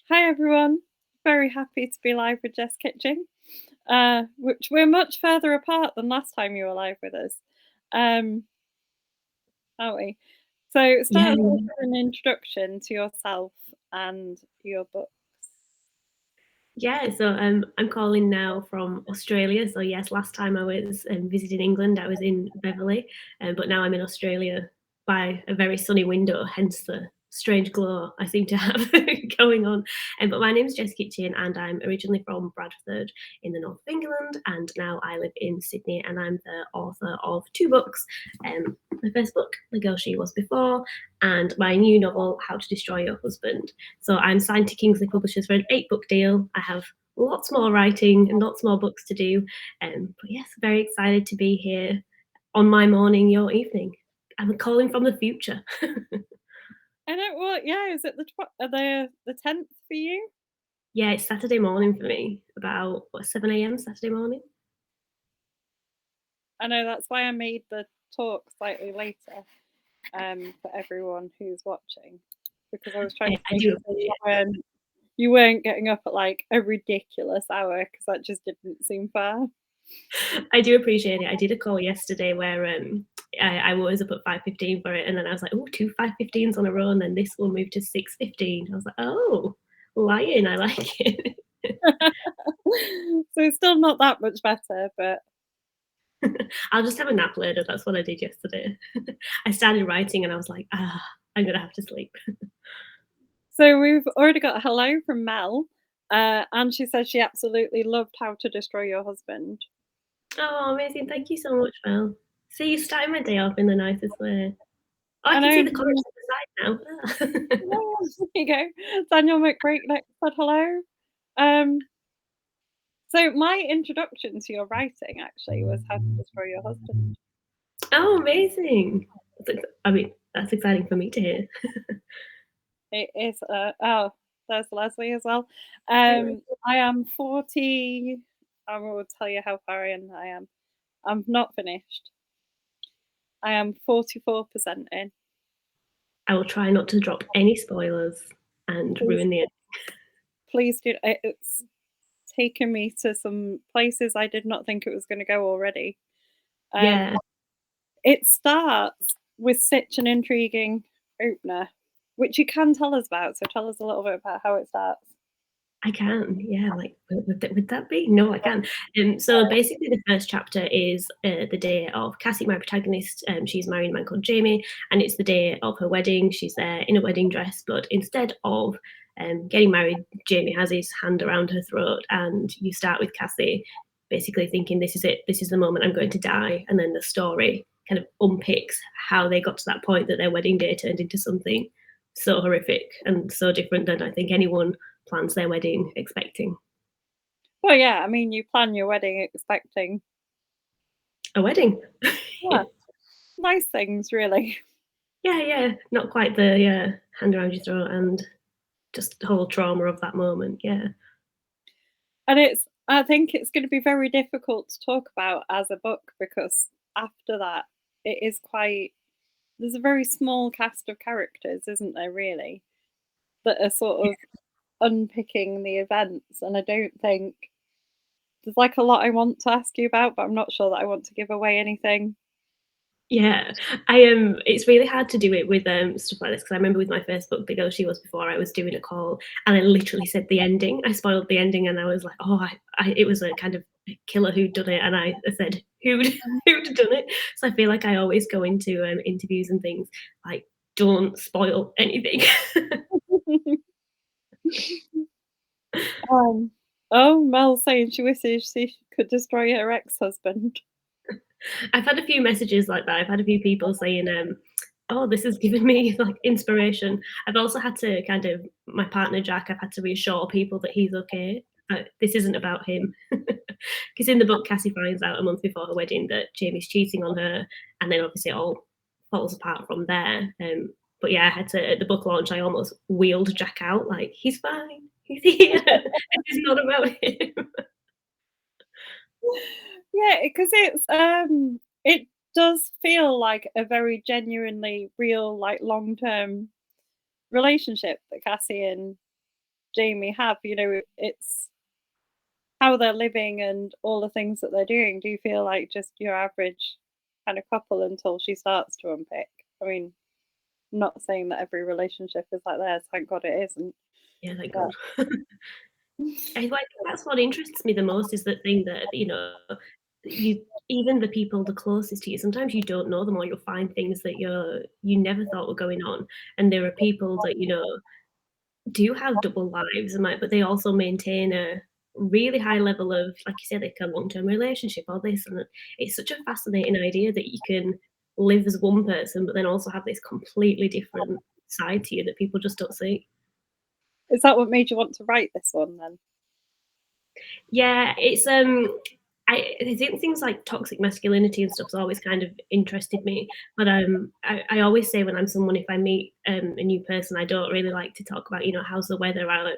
Hi everyone. Very happy to be live with Jess Kitching, which we're much further apart than last time you were live with us, um, aren't we? So Yeah, start us off with an introduction to yourself and your book. yeah. So I'm calling now from Australia. So yes, last time I was visiting England, I was in Beverley, but now I'm in Australia by a very sunny window. Hence the strange glow I seem to have going on. But my name's Jess Kitching, and I'm originally from Bradford in the north of England, and now I live in Sydney, and I'm the author of two books. My first book, The Girl She Was Before, and my new novel, How to Destroy Your Husband. So I'm signed to Kingsley Publishers for an 8-book deal. I have lots more writing and lots more books to do. But yes, very excited to be here on my morning, your evening. I'm calling from the future. I know. Well, yeah. Is it the 10th for you? Yeah, it's Saturday morning for me, about 7 a.m. Saturday morning. I know that's why I made the talk slightly later for everyone who's watching, because I was trying to I make do sure appreciate you weren't getting up at like a ridiculous hour because that just didn't seem fair. I do appreciate it. I did a call yesterday where I was up at 5:15 for it, and then I was like, oh, two 5:15s on a row, and then this will move to 6:15. I was like, oh, lying, I like it. So it's still not that much better, but I'll just have a nap later. That's what I did yesterday. I started writing, and I was like, I'm gonna have to sleep. so we've already got a hello from Mel, and she says she absolutely loved How to Destroy Your Husband. Oh, amazing! Thank you so much, Mel. See, you starting my day off in the nicest way. Oh, I I can know. see the comments on the side now. There you go. Daniel McBreakneck said hello. Um, so my introduction to your writing actually was How to Destroy Your Husband. Oh, amazing! I mean, that's exciting for me to hear. It is. Oh, there's Leslie as well. I am 40. I will tell you how far in I am. I'm not finished. I am 44% in. I will try not to drop any spoilers and Please, ruin the end. please do. It's taken me to some places I did not think it was going to go already. Um, Yeah, it starts with such an intriguing opener, which you can tell us about. So tell us a little bit about how it starts. I can. Yeah, like would that be? No, I can. So basically, the first chapter is the day of Cassie, my protagonist. She's marrying a man called Jamie, and it's the day of her wedding. She's there in a wedding dress, but instead of getting married, Jamie has his hand around her throat, and you start with Cassie basically thinking, "This is it. This is the moment I'm going to die," and then the story kind of unpicks how they got to that point that their wedding day turned into something so horrific and so different than I think anyone plans their wedding expecting Well, yeah, I mean, you plan your wedding expecting, a wedding. yeah, nice things, really. Yeah, yeah, not quite the hand around your throat and just the whole trauma of that moment. Yeah, And I think it's going to be very difficult to talk about as a book because after that, it is quite, there's a very small cast of characters, isn't there, really, that are sort of unpicking the events. And I don't think there's like a lot I want to ask you about, but I'm not sure that I want to give away anything. yeah. I am. It's really hard to do it with stuff like this because I remember with my first book, The Girl She Was Before, I was doing a call and I literally said the ending. I spoiled the ending and I was like, oh, it was a kind of killer who'd done it, and I said who'd who'd done it. So I feel like I always go into interviews and things like, don't spoil anything. um, oh, Mel saying she wishes she could destroy her ex-husband. I've had a few messages like that. I've had a few people saying, "Oh, this has given me like inspiration." I've also had to kind of my partner Jack. I've had to reassure people that he's okay. This isn't about him, because in the book, Cassie finds out a month before her wedding that Jamie's cheating on her, and then obviously it all falls apart from there. But yeah, I had to at the book launch. I almost wheeled Jack out, like he's fine, he's here. This is not about him. Yeah, because it does feel like a very genuinely real, like long-term relationship that Cassie and Jamie have. It's how they're living and all the things that they're doing. Do you feel like just your average kind of couple until she starts to unpick? I mean, I'm not saying that every relationship is like theirs. Thank God it isn't. Yeah, thank But God. I think that's what interests me the most is the thing that, you even the people the closest to you, sometimes you don't know them or you'll find things that you never thought were going on. And there are people that, do have double lives and but they also maintain a really high level of, like you said, like a long-term relationship or this and that. It's such a fascinating idea that you can live as one person, but then also have this completely different side to you that people just don't see. is that what made you want to write this one then? Yeah, it's I think things like toxic masculinity and stuff's always kind of interested me. But I always say when I'm someone if I meet a new person, I don't really like to talk about, how's the weather. I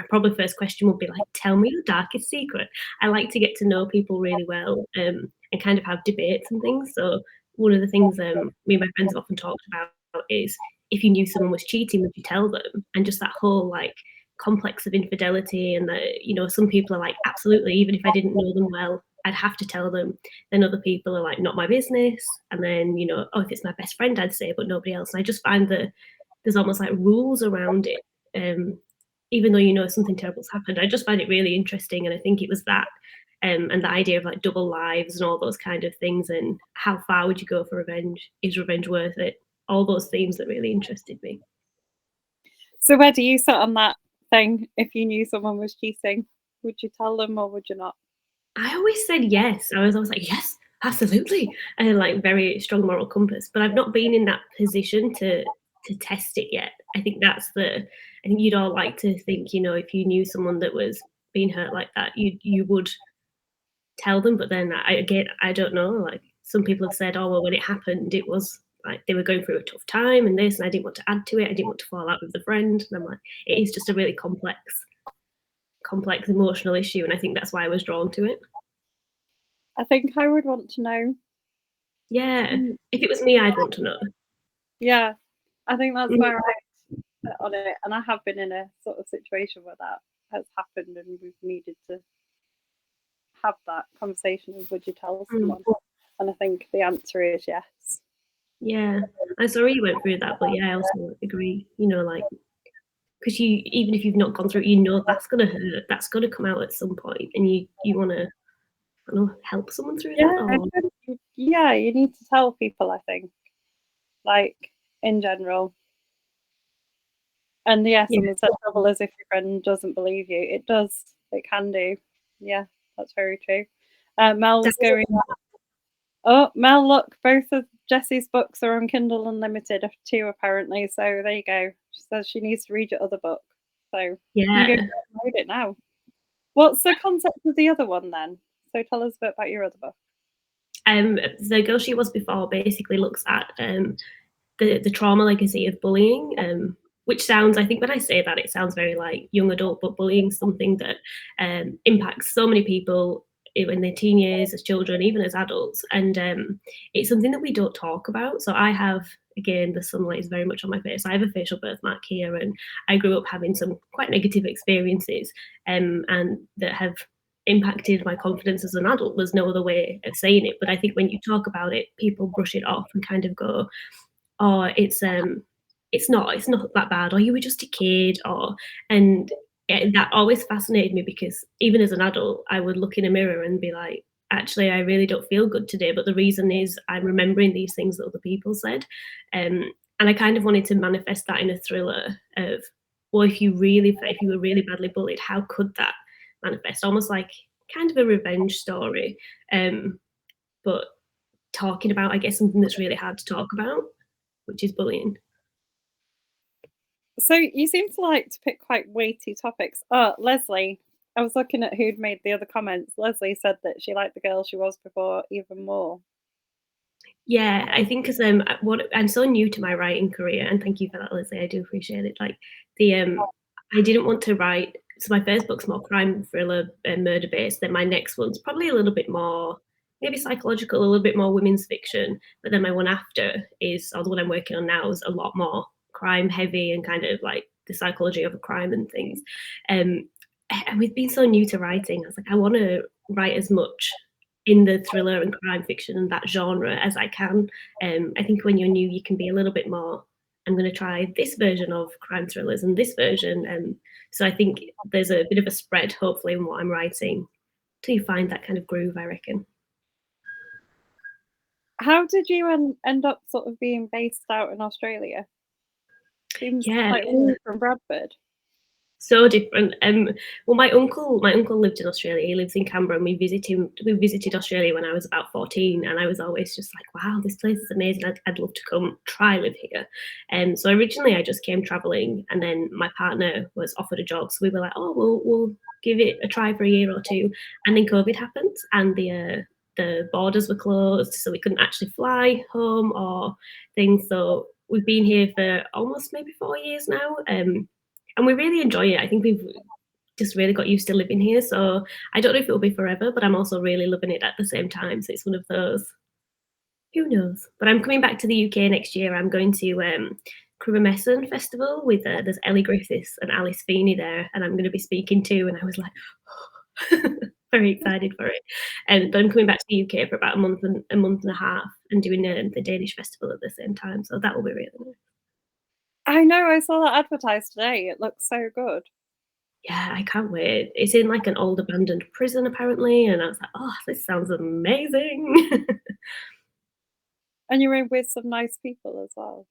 probably first question would be like, tell me your darkest secret. I like to get to know people really well and kind of have debates and things. So one of the things me and my friends have often talked about is if you knew someone was cheating, would you tell them? And just that whole like complex of infidelity and that some people are like absolutely even if I didn't know them well I'd have to tell them. Then other people are like not my business, and then oh if it's my best friend I'd say but nobody else. And I just find that there's almost like rules around it, even though something terrible's happened. I just find it really interesting, and I think it was that and the idea of like double lives and all those kind of things and how far would you go for revenge, is revenge worth it, all those themes that really interested me. So where do you sit on that thing? If you knew someone was cheating, would you tell them or would you not? I always said yes. I was always like, "Yes, absolutely," and, like, very strong moral compass, but I've not been in that position to test it yet. I think you'd all like to think, if you knew someone that was being hurt like that, you would tell them, but then I don't know, like, some people have said, "Oh, well, when it happened, it was like they were going through a tough time and this, and I didn't want to add to it. I didn't want to fall out with the friend." And I'm like, it is just a really complex emotional issue, and I think that's why I was drawn to it. I think I would want to know. Yeah. Mm, If it was me, I'd want to know. yeah, I think that's Mm, where I sit on it, and I have been in a sort of situation where that has happened, and we've needed to have that conversation of would you tell mm, someone? And I think the answer is yes. yeah. I'm sorry you went through that, but yeah, I also agree, like, because even if you've not gone through it, that's gonna hurt, that's gonna come out at some point, and you wanna, I don't know, help someone through that Yeah, I or think yeah, you need to tell people, I think, like, in general. And yeah, yeah, someone said trouble is if your friend doesn't believe you. It does. It can do. Yeah, that's very true. that Mel's was going, oh, Mel, look, both of Jessie's books are on Kindle Unlimited too, apparently. So there you go. She says she needs to read your other book. So you can go yeah. read it now. What's the concept of the other one then? So tell us a bit about your other book. The Girl She Was Before basically looks at, the trauma legacy of bullying, which sounds, I think when I say that, it sounds very like young adult, but bullying is something that impacts so many people in their teen years, as children, even as adults. And it's something that we don't talk about. So I have, again, the sunlight is very much on my face. I have a facial birthmark here, and I grew up having some quite negative experiences and that have impacted my confidence as an adult. There's no other way of saying it. But I think when you talk about it, people brush it off and kind of go, or it's not that bad, or you were just a kid, or and that always fascinated me because even as an adult, I would look in a mirror and be like, actually, I really don't feel good today. But the reason is I'm remembering these things that other people said, and I kind of wanted to manifest that in a thriller of, well, if you were really badly bullied, how could that manifest? Almost like kind of a revenge story, but talking about, I guess, something that's really hard to talk about, which is bullying. So you seem to like to pick quite weighty topics. Leslie, I was looking at who'd made the other comments. Leslie said that she liked the girl she was before even more. Yeah, I think 'cause, what I'm so new to my writing career, and thank you for that, Lizzie, I do appreciate it. Like, the, I didn't want to write, so my first book's more crime thriller and murder based, then my next one's probably a little bit more maybe psychological, a little bit more women's fiction, but then my one after is, or the one I'm working on now, is a lot more crime heavy and kind of like the psychology of a crime and things. Um, and we've been so new to writing. I was like, I want to write as much in the thriller and crime fiction and that genre as I can. I think when you're new, you can be a little bit more. I'm going to try this version of crime thrillers and this version, so I think there's a bit of a spread, hopefully, in what I'm writing, till you find that kind of groove, I reckon. How did you end up sort of being based out in Australia? Seems Yeah, quite far from Bradford. so different. Well, my uncle lived in Australia. He lives in Canberra, and we visited Australia when I was about 14, and I was always just like, wow, this place is amazing. I'd love to come try live here. So originally I just came traveling, and then my partner was offered a job, so we were like, oh, we'll give it a try for a year or two, and then COVID happened, and the borders were closed, so we couldn't actually fly home or things. So we've been here for almost maybe 4 years now. And we really enjoy it. I think we've just really got used to living here. So I don't know if it'll be forever, but I'm also really loving it at the same time. So it's one of those. Who knows? But I'm coming back to the UK next year. I'm going to Crumamesson Festival with there's Ellie Griffiths and Alice Feeney there, and I'm going to be speaking too. And I was like, very excited for it. And but I'm coming back to the UK for about a month and a half, and doing the Danish festival at the same time. So that will be really nice. I know, I saw that advertised today. It looks so good. Yeah, I can't wait. It's in like an old abandoned prison apparently, and I was like, "Oh, this sounds amazing." And you're in with some nice people as well.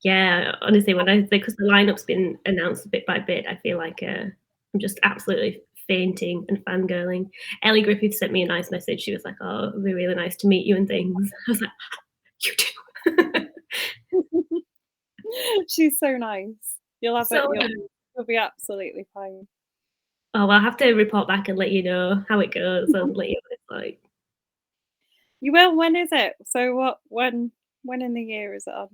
Yeah, honestly, because the lineup's been announced bit by bit, I feel like I'm just absolutely fainting and fangirling. Ellie Griffith sent me a nice message. She was like, "Oh, it'd be really nice to meet you and things." I was like, "You too." She's so nice. You'll have it. So You'll be absolutely fine. oh, well, I'll have to report back and let you know how it goes and let you know what it's like. You will. When is it? So what? When in the year is it on?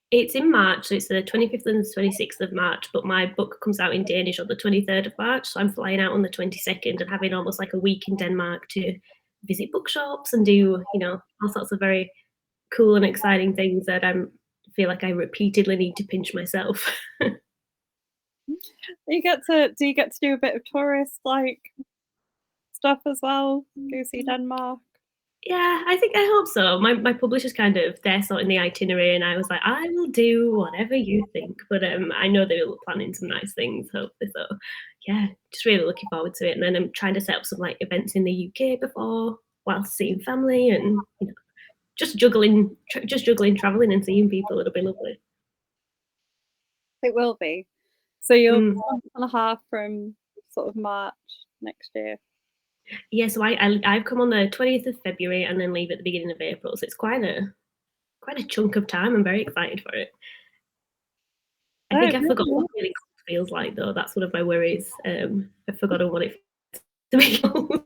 It's in March, so it's the 25th and the 26th of March, but my book comes out in Danish on the 23rd of March, so I'm flying out on the 22nd and having almost like a week in Denmark to visit bookshops and do, all sorts of very cool and exciting things that feel like I repeatedly need to pinch myself. Do you get to do a bit of tourist like stuff as well? Go see Denmark. Yeah, I hope so. My publisher's kind of they're sorting the itinerary, and I was like, I will do whatever you think. But I know they were planning some nice things, hopefully. So yeah, just really looking forward to it. And then I'm trying to set up some like events in the UK before, whilst seeing family, and just juggling traveling and seeing people. It'll be lovely. It will be. So you're Mm. a month and a half from sort of March next year. Yeah, so I've come on the 20th of February and then leave at the beginning of April. So it's quite a chunk of time. I'm very excited for it. I think Oh, I forgot what really cold feels like though. That's one of my worries. I've forgotten what it feels to be cold.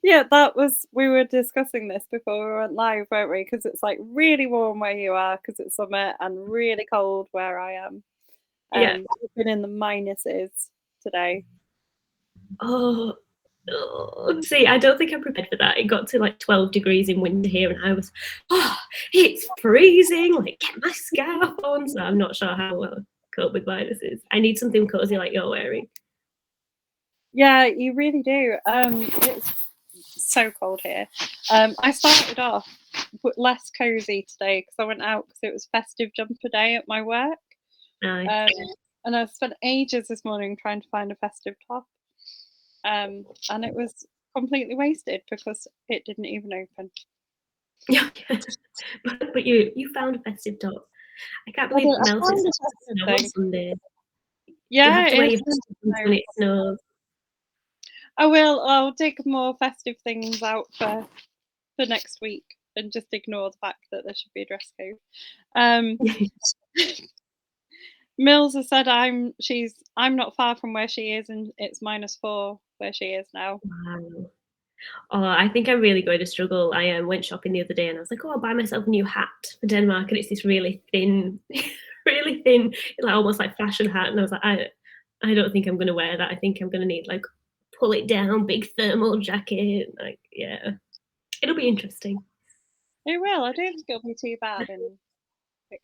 yeah, we were discussing this before we went live, weren't we? Because it's like really warm where you are because it's summer and really cold where I am. Yeah. We've been in the minuses today. Oh, oh. See, I don't think I'm prepared for that. It got to like 12 degrees in winter here, and I was, oh, it's freezing. Like, get my scarf on. So I'm not sure how I'll cope with viruses. I need something cozy like you're wearing. Yeah, you really do. It's so cold here. I started off less cozy today because I went out because it was festive jumper day at my work. Nice. Um, and I spent ages this morning trying to find a festive top. And it was completely wasted because it didn't even open. Yeah. But you found a festive top. I can't I believe it melted found a festive snow on thing. Sunday. You'll Yeah, have to wear it your is. festive ones when it snows. I will. I'll dig more festive things out for next week and just ignore the fact that there should be a dress code. Um, Mills has said I'm not far from where she is, and it's -4 where she is now. Wow. Oh, I think I'm really going to struggle. I went shopping the other day and I was like, oh, I'll buy myself a new hat for Denmark. And it's this really thin, really thin, like almost like fashion hat. And I was like, I don't think I'm going to wear that. I think I'm going to need like pull it down, big thermal jacket. Like, yeah, it'll be interesting. It will. I don't think it'll be too bad in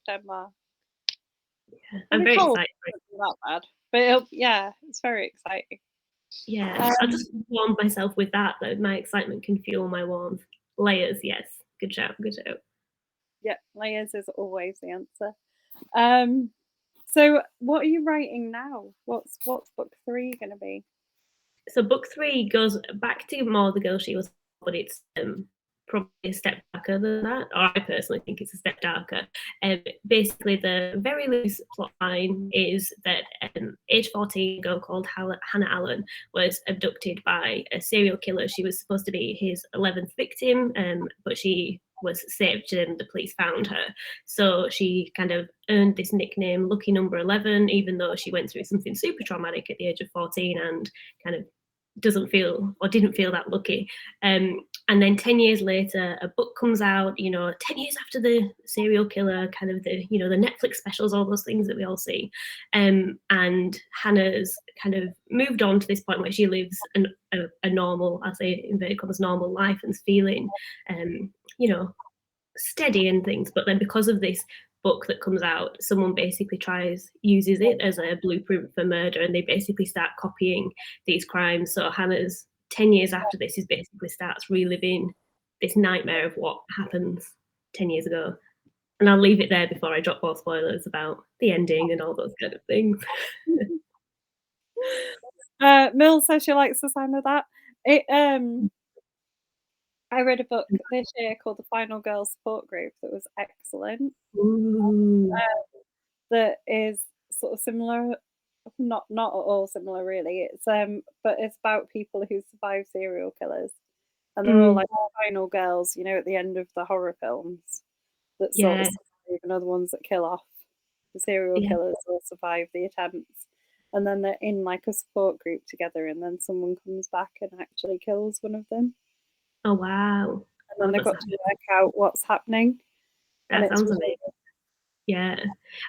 Denmark. I'm It'll be very cold, excited. it won't be that bad, but it'll yeah, it's very exciting. Yeah, I'll Um, just warm myself with that, that my excitement can fuel my warmth. Layers, yes. Good shout, good shout. yeah, layers is always the answer. Um, so what are you writing now? What's book 3 gonna be? So book 3 goes back to more the girl she was, but it's probably a step darker than that. Or I personally think it's a step darker. Basically, the very loose plot line is that age 14 girl called Hannah Allen was abducted by a serial killer. She was supposed to be his 11th victim, but she was saved and the police found her. So she kind of earned this nickname, Lucky Number 11, even though she went through something super traumatic at the age of 14 and kind of doesn't feel or didn't feel that lucky. And then 10 years later, a book comes out, 10 years after the serial killer, kind of the Netflix specials, all those things that we all see. And Hannah's kind of moved on to this point where she lives a normal, I say inverted commas, normal life and feeling, um, you know, steady and things. But then because of this book that comes out, someone basically uses it as a blueprint for murder, and they basically start copying these crimes. So Hannah's 10 years after this is basically starts reliving this nightmare of what happens 10 years ago. And I'll leave it there before I drop more spoilers about the ending and all those kind of things. Mill says she likes the sound of that. It I read a book this year called The Final Girl Support Group that was excellent. Ooh. That is sort of similar, not at all similar really. But it's about people who survive serial killers, and they're all Mm, like final girls, at the end of the horror films that sort of yeah, survive, and other ones that kill off the serial yeah. killers or survive the attempts. And then they're in like a support group together, and then someone comes back and actually kills one of them, Oh wow. and then Oh, they've got to work out what's happening. And that it's sounds amazing. really Yeah.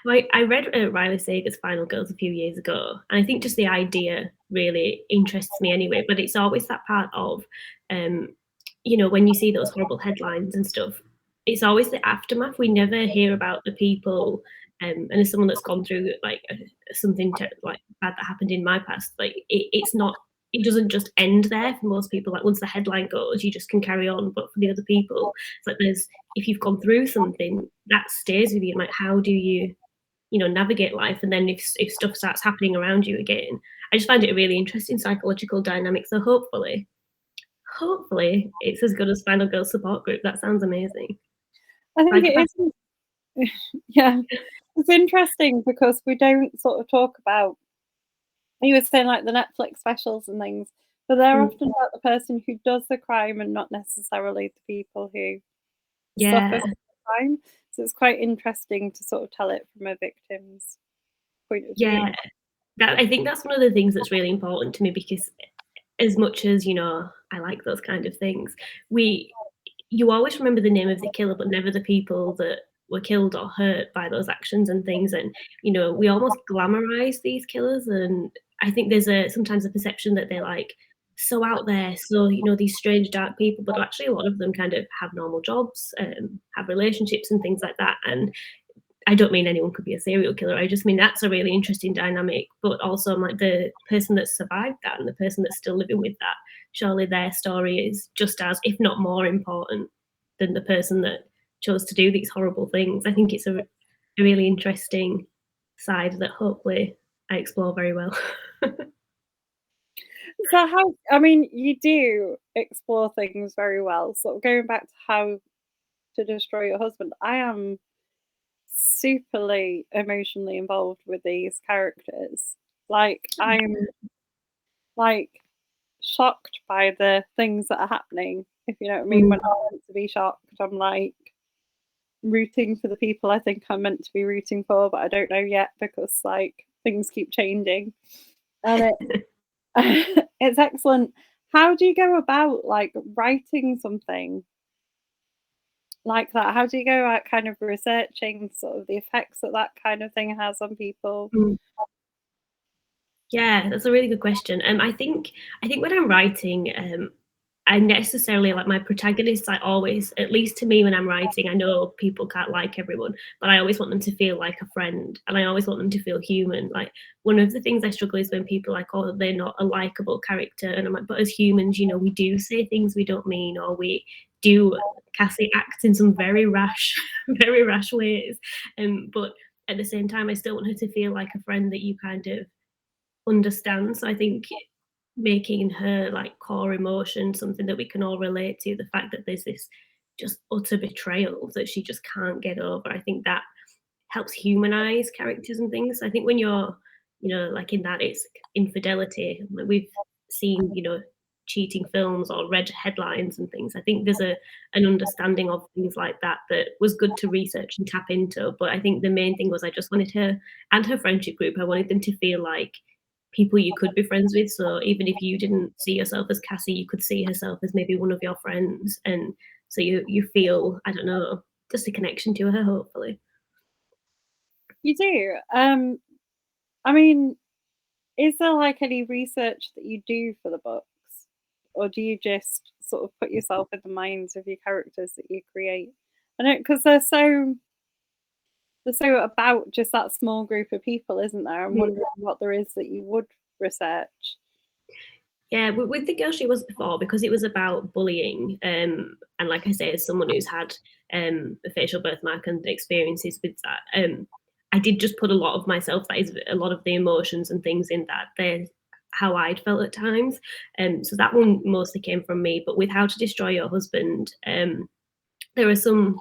Like, I read Riley Sager's Final Girls a few years ago, and I think just the idea really interests me anyway. But it's always that part of, um, when you see those horrible headlines and stuff, it's always the aftermath. We never hear about the people. And as someone that's gone through like something like bad that happened in my past, like it's not. It doesn't just end there for most people. Like once the headline goes, you just can carry on. But for the other people, it's like if you've gone through something that stays with you, like how do you navigate life, and then if stuff starts happening around you again, I just find it a really interesting psychological dynamic. So hopefully it's as good as Final Girl Support Group. That sounds amazing. I think Like it is. Yeah, it's interesting because we don't sort of talk about. You were saying like the Netflix specials and things, but they're mm, often about the person who does the crime and not necessarily the people who suffer yeah, from the crime. So it's quite interesting to sort of tell it from a victim's point of yeah, view. that I think that's one of the things that's really important to me, because as much as I like those kind of things, we you always remember the name of the killer, but never the people that were killed or hurt by those actions and things. And we almost glamorize these killers, and I think there's sometimes a perception that they're like so out there, so these strange dark people, but actually a lot of them kind of have normal jobs, have relationships and things like that. And I don't mean anyone could be a serial killer. I just mean that's a really interesting dynamic. But also, I'm like the person that survived that and the person that's still living with that. Surely their story is just as, if not more, important than the person that chose to do these horrible things. I think it's a really interesting side that hopefully I explore very well. So how I mean, you do explore things very well. Sort of going back to how to destroy your husband, I am superly emotionally involved with these characters. Like I'm like shocked by the things that are happening, if you know what I mean. Mm, When I'm meant to be shocked, I'm like rooting for the people I think I'm meant to be rooting for, but I don't know yet because like things keep changing. And it's excellent. How do you go about like writing something like that? How do you go about kind of researching sort of the effects that that kind of thing has on people? mm. Yeah, that's a really good question. I think when I'm writing, I necessarily like my protagonists. I always, at least to me when I'm writing, I know people can't like everyone, but I always want them to feel like a friend, and I always want them to feel human. Like one of the things I struggle is when people are like, oh, they're not a likable character, and I'm like, but as humans, we do say things we don't mean, or we do. Cassie acts in some very rash, very rash ways, but at the same time, I still want her to feel like a friend that you kind of understand. So I think making her like core emotion something that we can all relate to, the fact that there's this just utter betrayal that she just can't get over, I think that helps humanize characters and things. I think when you're, like in that it's infidelity, like we've seen, cheating films or read headlines and things. I think there's an understanding of things like that that was good to research and tap into. But I think the main thing was I just wanted her and her friendship group, I wanted them to feel like people you could be friends with. So even if you didn't see yourself as Cassie, you could see herself as maybe one of your friends. And so you feel, I don't know, just a connection to her, hopefully. You do. I mean, is there like any research that you do for the books? Or do you just sort of put yourself in the minds of your characters that you create? I know because they're so about just that small group of people, isn't there? I'm wondering what there is that you would research. Yeah, with the girl she was before, because it was about bullying, and like I say, as someone who's had a facial birthmark and experiences with that, I did just put a lot of myself, that is a lot of the emotions and things in that. There's how I'd felt at times. So that one mostly came from me. But with How to Destroy Your Husband, there are some,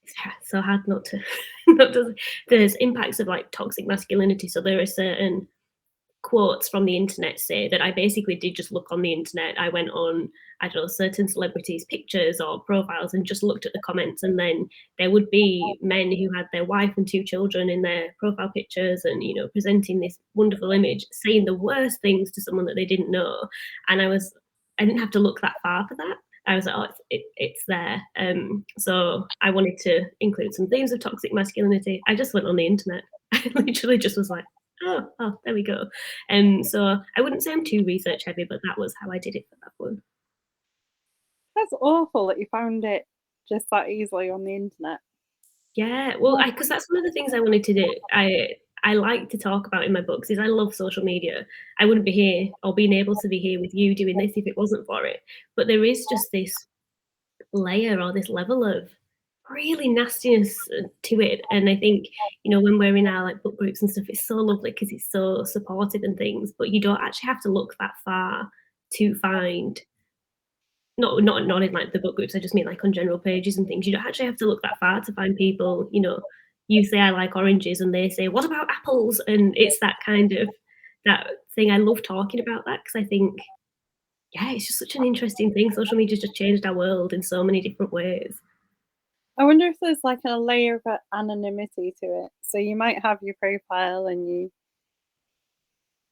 it's so hard not to, not to, there's impacts of like toxic masculinity. So there are certain quotes from the internet say that I basically did just look on the internet. I went on, I don't know, certain celebrities' pictures or profiles and just looked at the comments. And then there would be men who had their wife and two children in their profile pictures and, presenting this wonderful image, saying the worst things to someone that they didn't know. And I didn't have to look that far for that. I was like, oh, it's there. So I wanted to include some themes of toxic masculinity. I just went on the internet. I literally just was like, oh, there we go. So I wouldn't say I'm too research heavy, but that was how I did it for that one. That's awful that you found it just that easily on the internet. Yeah, well, because that's one of the things I wanted to do. I like to talk about in my books is I love social media. I wouldn't be here or being able to be here with you doing this if it wasn't for it. But there is just this layer or this level of really nastiness to it. And I think, when we're in our like book groups and stuff, it's so lovely because it's so supportive and things, but you don't actually have to look that far to find, not in like the book groups, I just mean like on general pages and things. You don't actually have to look that far to find people, you say I like oranges and they say, what about apples? And it's that kind of that thing. I love talking about that because I think, yeah, it's just such an interesting thing. Social media's just changed our world in so many different ways. I wonder if there's like a layer of anonymity to it. So you might have your profile and you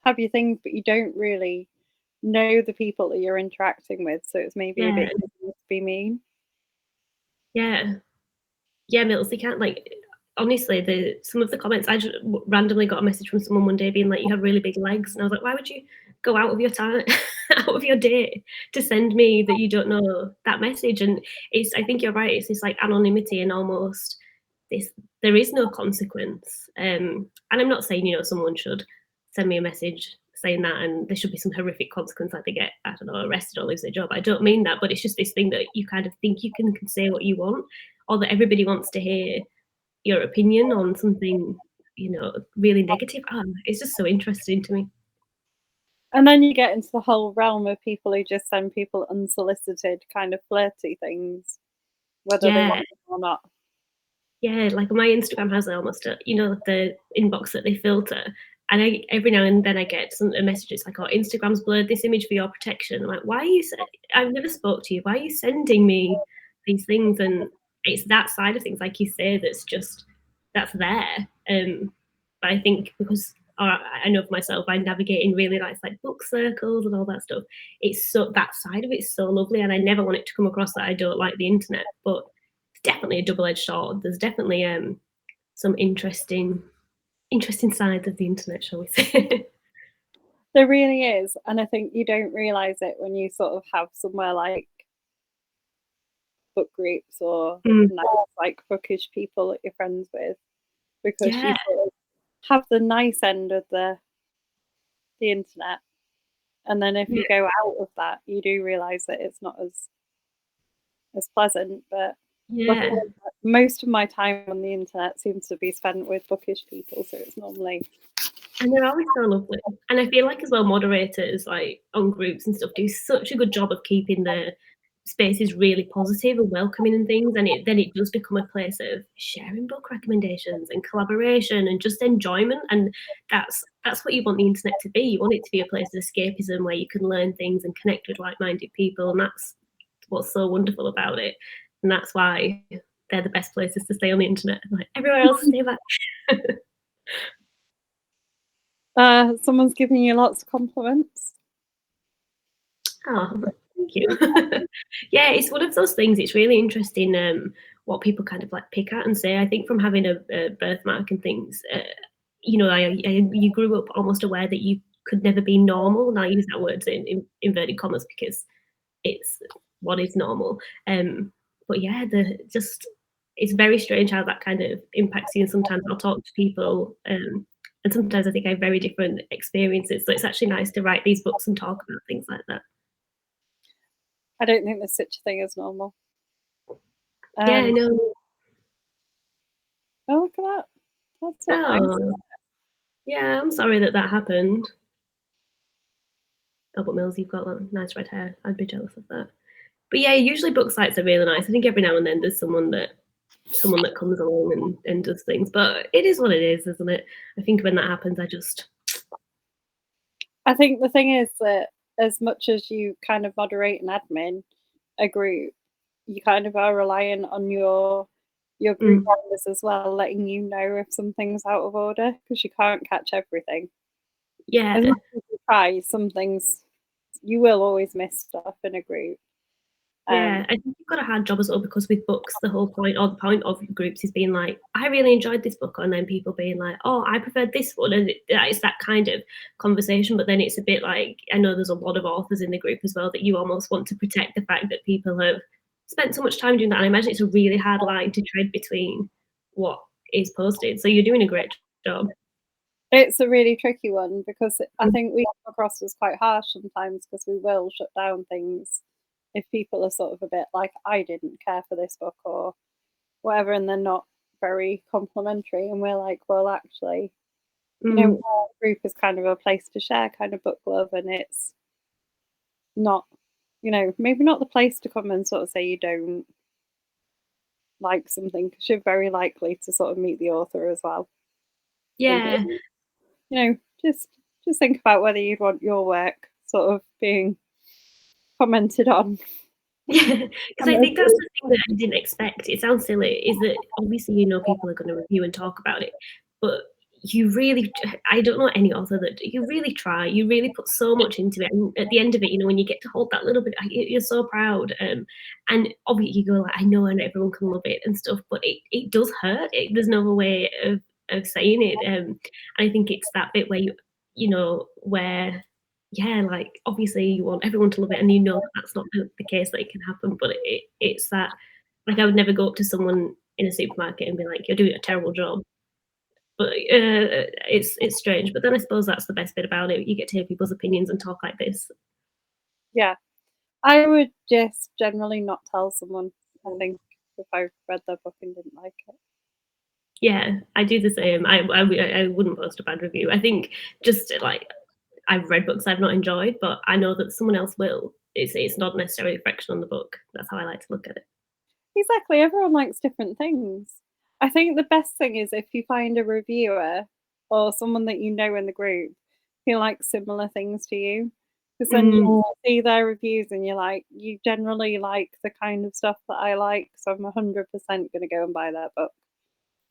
have your things, but you don't really know the people that you're interacting with. So it's maybe a Yeah, bit easier to be mean. yeah. Yeah, Mills, they can't like honestly, the some of the comments I just randomly got a message from someone one day being like, "You have really big legs," and I was like, "Why would you go out of your time, out of your day to send me that you don't know that message?" And I think you're right. It's this like anonymity and almost this. There is no consequence. And I'm not saying someone should send me a message saying that and there should be some horrific consequence like they get, I don't know, arrested or lose their job. I don't mean that, but it's just this thing that you kind of think you can say what you want or that everybody wants to hear your opinion on something, really negative. It's just so interesting to me. And then you get into the whole realm of people who just send people unsolicited kind of flirty things, whether they Yeah, want them or not. yeah. Like my Instagram has almost the inbox that they filter, and every now and then I get a message. It's like, "Oh, Instagram's blurred this image for your protection." I'm like, "Why are you? I've never spoke to you. Why are you sending me these things?" And it's that side of things, like you say, that's there. But I think because I know for myself, I navigate in really nice like book circles and all that stuff. It's so that side of it is so lovely, and I never want it to come across that I don't like the internet. But it's definitely a double-edged sword. There's definitely some interesting sides of the internet, shall we say? There really is, and I think you don't realise it when you sort of have somewhere like book groups or Mm, nice, like, bookish people that you're friends with, because yeah, you sort of have the nice end of the internet, and then if yeah, you go out of that, you do realise that it's not as pleasant, but yeah. luckily, most of my time on the internet seems to be spent with bookish people, so it's normally And they're always so lovely. And I feel like as well moderators, like, on groups and stuff, do such a good job of keeping the spaces really positive and welcoming and things, and it does become a place of sharing book recommendations and collaboration and just enjoyment, and that's what you want the internet to be. You want it to be a place of escapism where you can learn things and connect with like-minded people, and that's what's so wonderful about it, and that's why they're the best places to stay on the internet. Like, everywhere else, stay back. someone's giving you lots of compliments. Oh, thank you. Yeah, it's one of those things, it's really interesting, what people kind of, like, pick at and say. I think from having a birthmark and things, you know, you grew up almost aware that you could never be normal, and I use that word in inverted commas because it's what is normal. But yeah, the just it's very strange how that kind of impacts you, and sometimes I'll talk to people, and sometimes I think I have very different experiences, so it's actually nice to write these books and talk about things like that. I don't think there's such a thing as normal. Yeah, I Um, know. oh, look at that. That's not nice. Oh, yeah, I'm sorry that that happened. Oh, but Mills, you've got, like, nice red hair. I'd be jealous of that. But yeah, usually book sites are really nice. I think every now and then there's someone that comes along and does things, but it is what it is, isn't it? I think when that happens, I just I think the thing is that as much as you kind of moderate and admin a group, you kind of are reliant on your group mm, members as well, letting you know if something's out of order because you can't catch everything. As yeah. much as you try, some things you will always miss stuff in a group. Yeah, Um, I think you've got a hard job as well because with books, the whole point or the point of groups is being like, "I really enjoyed this book," and then people being like, "Oh, I preferred this one," and it's that kind of conversation. But then it's a bit like I know there's a lot of authors in the group as well that you almost want to protect the fact that people have spent so much time doing that. And I imagine it's a really hard line to tread between what is posted. So you're doing a great job. it's a really tricky one because I Mm, think we come across as quite harsh sometimes because we will shut down things if people are sort of a bit like, "I didn't care for this book," or whatever, and they're not very complimentary, and we're like, "Well, actually, mm. our group is kind of a place to share kind of book love, and it's not, maybe not the place to come and sort of say you don't like something because you're very likely to sort of meet the author as well. And, Yeah. just think about whether you'd want your work sort of being commented on. Yeah, because And I think that's there's the thing that I didn't expect. It sounds silly, is that obviously, you know, people are gonna review and talk about it, but you really I don't know any author that you really try, you really put so much into it, and at the end of it, you know, when you get to hold that little bit, you're so proud, and obviously you go like, "I know and everyone can love it and stuff," but it does hurt. There's no other way of saying it, and I think it's that bit where you know, where yeah, like, obviously you want everyone to love it, and you know that that's not the case, that it can happen, but it's that like, I would never go up to someone in a supermarket and be like, "You're doing a terrible job." But, it's strange, but then I suppose that's the best bit about it, you get to hear people's opinions and talk like this. Yeah. I would just generally not tell someone, I think, if I read their book and didn't like it. Yeah, I do the same. I wouldn't post a bad review. I think just, like, I've read books I've not enjoyed, but I know that someone else will. It's not necessarily a reflection on the book. That's how I like to look at it. Exactly, everyone likes different things. I think the best thing is if you find a reviewer or someone that you know in the group who likes similar things to you, because then Mm. you see their reviews and you're like, "You generally like the kind of stuff that I like, so I'm 100% gonna go and buy that book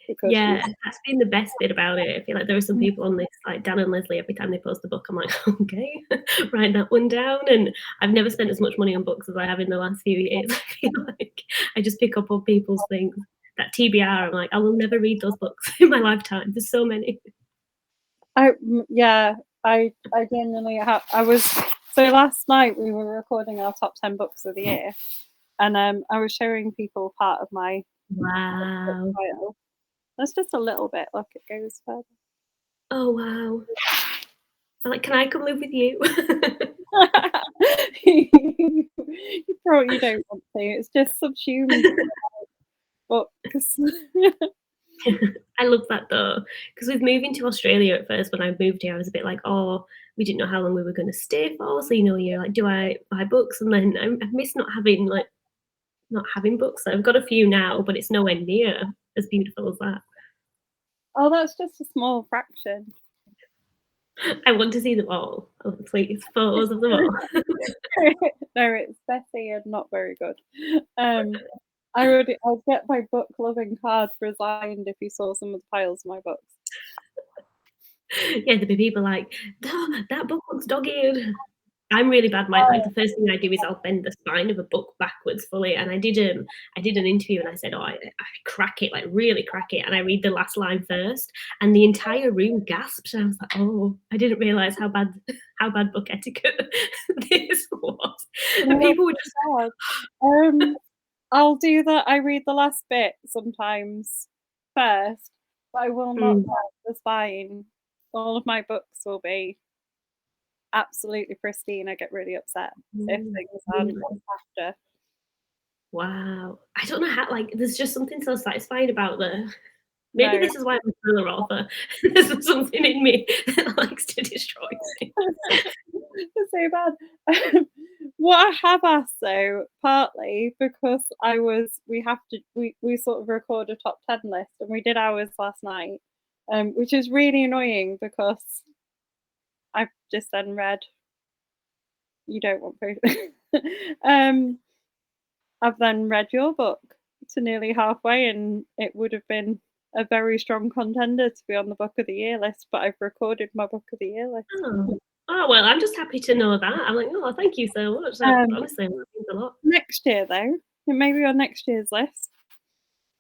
because you." Yeah, that's been the best bit about it. I feel like there are some people on this, like Dan and Leslie, every time they post a book, I'm like, "Okay, write that one down," and I've never spent as much money on books as I have in the last few years. I feel like I just pick up on people's things. That TBR, I'm like, "I will never read those books in my lifetime." There's so many. Yeah. I genuinely have. I was so last night we were recording our top 10 books of the year, and I was showing people part of my book Wow. pile. That's just a little bit. Look, it goes further. Oh, wow. I'm like, "Can I come live with you?" You probably don't want to. It's just subsumed books. I love that though, because with moving to Australia at first, when I moved here, I was a bit like, "Oh, we didn't know how long we were gonna stay for." So, you're like, "Do I buy books?" And then I miss not having books. I've got a few now, but it's nowhere near as beautiful as that. Oh, that's just a small fraction. I want to see them all. Oh, please, photos of them all. No, it's messy and not very good. I'd get my book loving card resigned if you saw some of the piles of my books. Yeah, there'd be people like, "Oh, that book looks dog-eared." I'm really bad. Oh, The first thing I do is I'll bend the spine of a book backwards fully. And I did an interview and I said, "Oh, I crack it, like really crack it." And I read the last line first, and the entire room gasped. And I was like, "Oh, I didn't realize how bad book etiquette this was." And oh, people were just God. Um, I'll do that. I read the last bit sometimes first, but I will not mm, touch the spine. All of my books will be absolutely pristine. I get really upset if mm, things aren't really? looked after. Wow. I don't know how, like, there's just something so satisfying about the maybe No, this is why I'm a thriller author. There's something in me that likes to destroy things. it's so bad. What I have asked though, partly because we sort of record a top 10 list and we did ours last night, which is really annoying because I've just then read you don't want food. um, I've then read your book to nearly halfway, and it would have been a very strong contender to be on the book of the year list, but I've recorded my book of the year list. Oh. Oh, well, I'm just happy to know that. I'm like, "Oh, thank you so much." That Um, honestly, that means a lot. Next year, though, it may be on next year's list.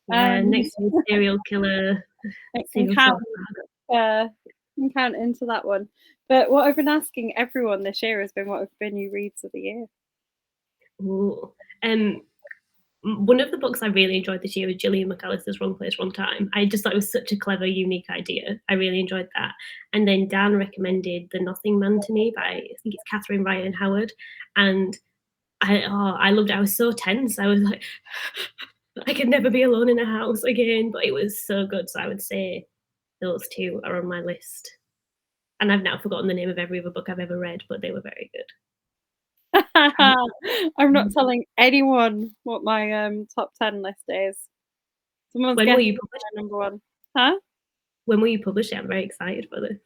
Yeah, Um, next year's it serial killer saga. can count into that one. But what I've been asking everyone this year has been what have been your reads of the year. Ooh. Um, One of the books I really enjoyed this year was Gillian McAllister's Wrong Place, Wrong Time. I just thought it was such a clever, unique idea. I really enjoyed that. And then Dan recommended The Nothing Man to me by, I think it's Catherine Ryan Howard. And I loved it. I was so tense. I was like, I could never be alone in a house again. But it was so good. So I would say those two are on my list. And I've now forgotten the name of every other book I've ever read, but they were very good. I'm not telling anyone what my top 10 list is. Someone's When will guessing you publish my it? number one. Huh? When will you publish it? I'm very excited for this.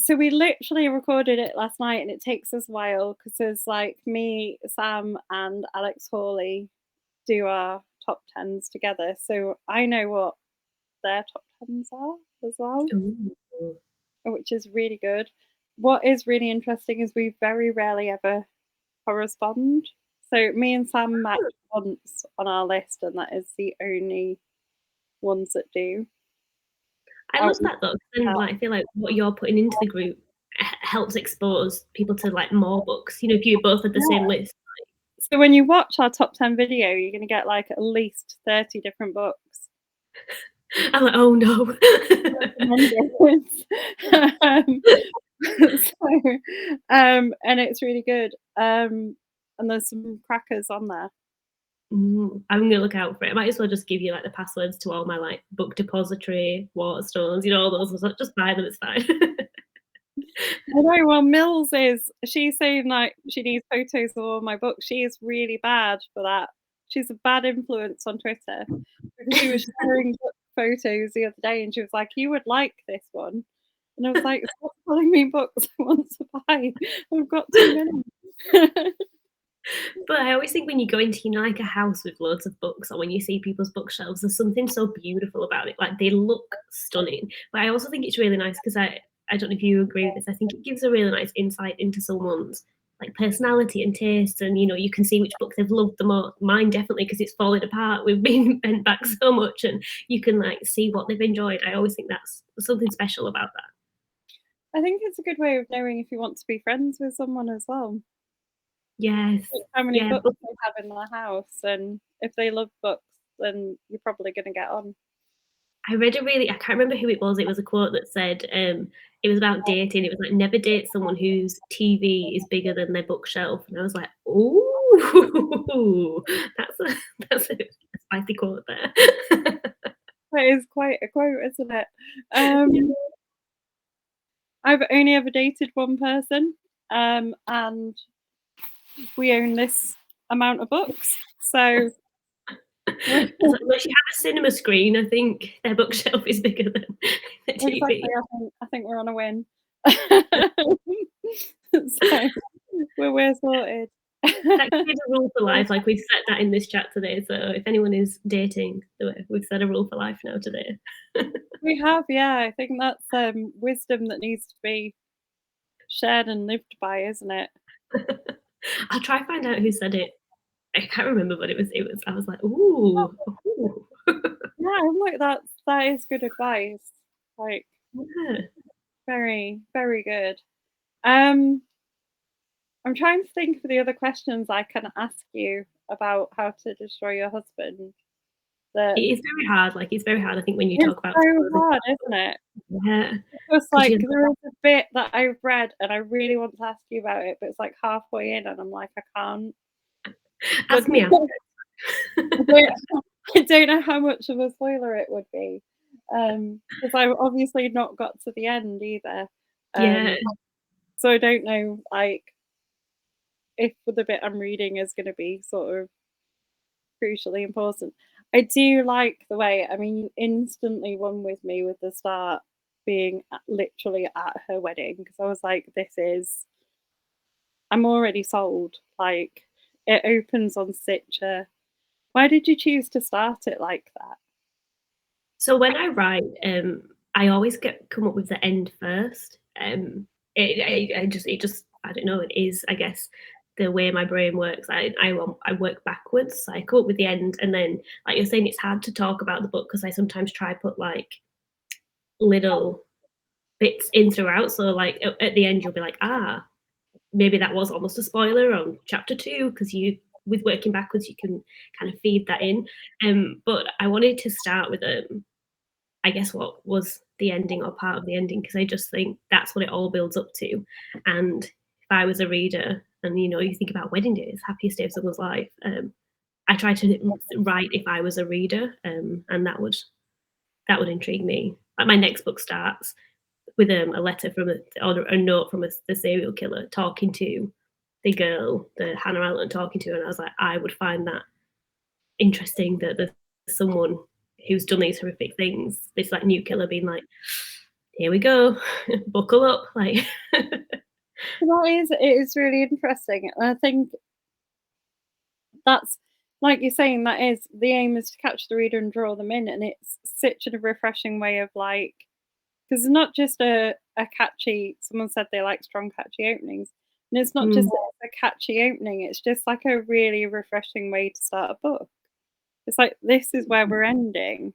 So we literally recorded it last night, and it takes us a while because there's like me, Sam, and Alex Hawley do our top tens together. So I know what their top tens are as well, Ooh. which is really good. What is really interesting is we very rarely ever correspond. So me and Sam match once on our list, and that is the only ones that do. I Oh, love that though, 'cause then, like, I feel like what you're putting into the group helps expose people to, like, more books. If you both had the same yeah. list. So when you watch our top 10 video, you're going to get like at least 30 different books I'm like, "Oh, no." recommended. um, so, and it's really good. And there's some crackers on there. I'm gonna look out for it. I might as well just give you, like, the passwords to all my, like, book depository, Waterstones, all those ones. Just buy them, it's fine. I know. Well, she's saying like she needs photos of all my books. She is really bad for that. She's a bad influence on Twitter because she was sharing book photos the other day, and she was like, "You would like this one," and I was like, "Stop telling me books I want to buy. I've got too many." But I always think when you go into, like, a house with loads of books, or when you see people's bookshelves, there's something so beautiful about it. Like, they look stunning. But I also think it's really nice because I don't know if you agree with this. I think it gives a really nice insight into someone's, like, personality and taste, and, you can see which book they've loved the most. Mine definitely, because it's falling apart. We've been bent back so much, and you can, like, see what they've enjoyed. I always think that's something special about that. I think it's a good way of knowing if you want to be friends with someone as well. Yes. Like how many Yeah, books but they have in their house, and if they love books, then you're probably gonna get on. I read a really I can't remember who it was. It was a quote that said, it was about dating. It was like, "Never date someone whose TV is bigger than their bookshelf." And I was like, "Ooh, that's a that's a spicy quote there." That is quite a quote, isn't it? Um, I've only ever dated one person, and we own this amount of books. So we're It's like, unless you have a cinema screen, I think their bookshelf is bigger than their exactly, TV. I think we're on a win. So we're sorted. That could be the rule for life, like, we've set that in this chat today, so if anyone is dating, we've set a rule for life now today. We have, yeah, I think that's, wisdom that needs to be shared and lived by, isn't it? I'll try find out who said it. I can't remember, but it was I was like, "Ooh, ooh." Yeah, I'm like, that is good advice. Like, Yeah. very, very good. Um, I'm trying to think of the other questions I can ask you about how to destroy your husband. It That is very hard, like, it's very hard, I think, when you it's talk about so spoilers. hard, isn't it? Yeah, It's 'cause like you there is a bit that I've read and I really want to ask you about it, but it's like halfway in and I'm like, I can't. But ask me I after. don't, I don't know how much of a spoiler it would be. Because I've obviously not got to the end either. Yeah. Um, so I don't know like if the bit I'm reading is gonna be sort of crucially important. I do like the way, I mean, you instantly won with me with the start being literally at her wedding because I was like, this is, I'm already sold. Like, it opens on such a. Why did you choose to start it like that? So when I write, I always come up with the end first. It just I don't know. It is, I guess, the way my brain works. I work backwards. So I come up with the end, and then, like you're saying, it's hard to talk about the book because I sometimes try put like little bits in throughout. So like at the end, you'll be like, ah, maybe that was almost a spoiler on chapter two because you with working backwards you can kind of feed that in. But I wanted to start with I guess what was the ending or part of the ending because I just think that's what it all builds up to. And if I was a reader and you think about wedding days, happiest day of someone's life, I try to write if I was a reader, and that would intrigue me. Like my next book starts with a letter from or a note from the serial killer talking to the girl, the Hannah Allen talking to her, and I was like, I would find that interesting that there's someone who's done these horrific things, this like new killer being like, here we go, buckle up, like That is, it is really interesting. And I think that's, like you're saying, that is the aim, is to catch the reader and draw them in. And it's such a refreshing way of like, because it's not just a catchy, someone said they like strong, catchy openings. And it's not just mm, a catchy opening, it's just like a really refreshing way to start a book. It's like, this is where we're ending.